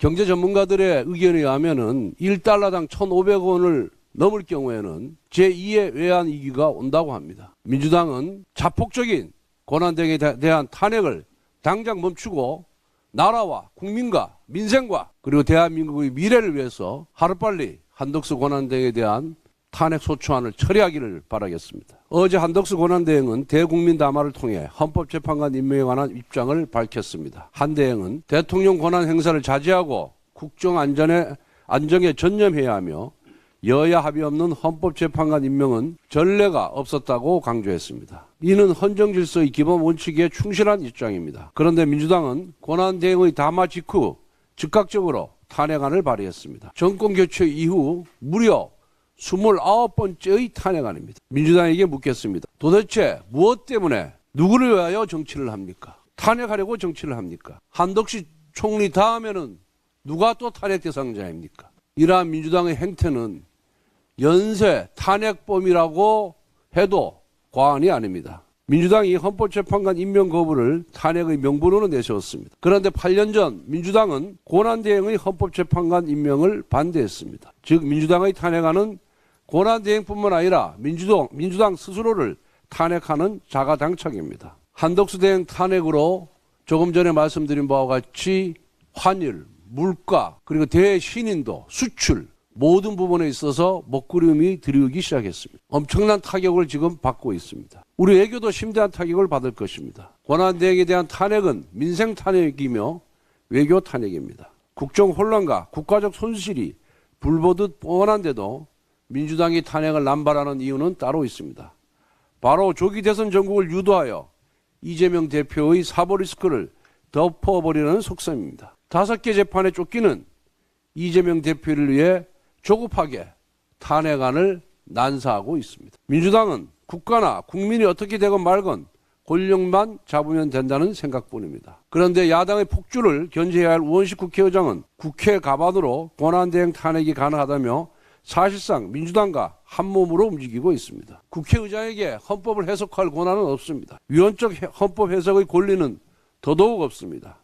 경제 전문가들의 의견에 의하면은 1달러당 1,500원을 넘을 경우에는 제2의 외환위기가 온다고 합니다. 민주당은 자폭적인 권한대행에 대한 탄핵을 당장 멈추고 나라와 국민과 민생과 그리고 대한민국의 미래를 위해서 하루빨리 한덕수 권한대행에 대한 탄핵 소추안을 처리하기를 바라겠습니다. 어제 한덕수 권한대행은 대국민 담화를 통해 헌법재판관 임명에 관한 입장을 밝혔습니다. 한 대행은 대통령 권한 행사를 자제하고 국정 안정에 전념해야 하며 여야 합의 없는 헌법재판관 임명은 전례가 없었다고 강조했습니다. 이는 헌정질서의 기본 원칙에 충실한 입장입니다. 그런데 민주당은 권한대행의 담화 직후 즉각적으로 탄핵안을 발의했습니다. 정권교체 이후 무려 29번째의 탄핵안입니다. 민주당에게 묻겠습니다. 도대체 무엇 때문에 누구를 위하여 정치를 합니까? 탄핵하려고 정치를 합니까? 한덕수 총리 다음에는 누가 또 탄핵 대상자입니까? 이러한 민주당의 행태는 연쇄 탄핵범이라고 해도 과언이 아닙니다. 민주당이 헌법재판관 임명 거부를 탄핵의 명분으로 내세웠습니다. 그런데 8년 전 민주당은 권한대행의 헌법재판관 임명을 반대했습니다. 즉 민주당의 탄핵안은 권한대행뿐만 아니라 민주당 스스로를 탄핵하는 자가당착입니다. 한덕수 대행 탄핵으로 조금 전에 말씀드린 바와 같이 환율, 물가, 그리고 대신인도, 수출 모든 부분에 있어서 먹구름이 들이우기 시작했습니다. 엄청난 타격을 지금 받고 있습니다. 우리 외교도 심대한 타격을 받을 것입니다. 권한대행에 대한 탄핵은 민생 탄핵이며 외교 탄핵입니다. 국정 혼란과 국가적 손실이 불보듯 뻔한데도 민주당이 탄핵을 남발하는 이유는 따로 있습니다. 바로 조기 대선 전국을 유도하여 이재명 대표의 사법 리스크를 덮어버리는 속셈입니다. 5개 재판에 쫓기는 이재명 대표를 위해 조급하게 탄핵안을 난사하고 있습니다. 민주당은 국가나 국민이 어떻게 되건 말건 권력만 잡으면 된다는 생각뿐입니다. 그런데 야당의 폭주를 견제해야 할 우원식 국회의장은 국회 가반으로 권한대행 탄핵이 가능하다며 사실상 민주당과 한몸으로 움직이고 있습니다. 국회의장에게 헌법을 해석할 권한은 없습니다. 위헌적 헌법 해석의 권리는 더더욱 없습니다.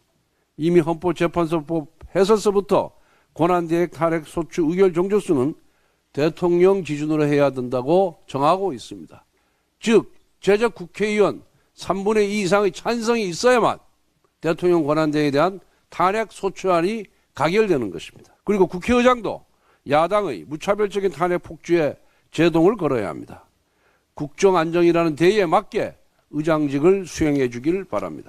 이미 헌법재판소법 해설서부터 권한대행 탄핵 소추 의결 정족수는 대통령 기준으로 해야 된다고 정하고 있습니다. 즉 제적 국회의원 3분의 2 이상의 찬성이 있어야만 대통령 권한대행에 대한 탄핵 소추안이 가결되는 것입니다. 그리고 국회의장도 야당의 무차별적인 탄핵 폭주에 제동을 걸어야 합니다. 국정 안정이라는 대의에 맞게 의장직을 수행해 주길 바랍니다.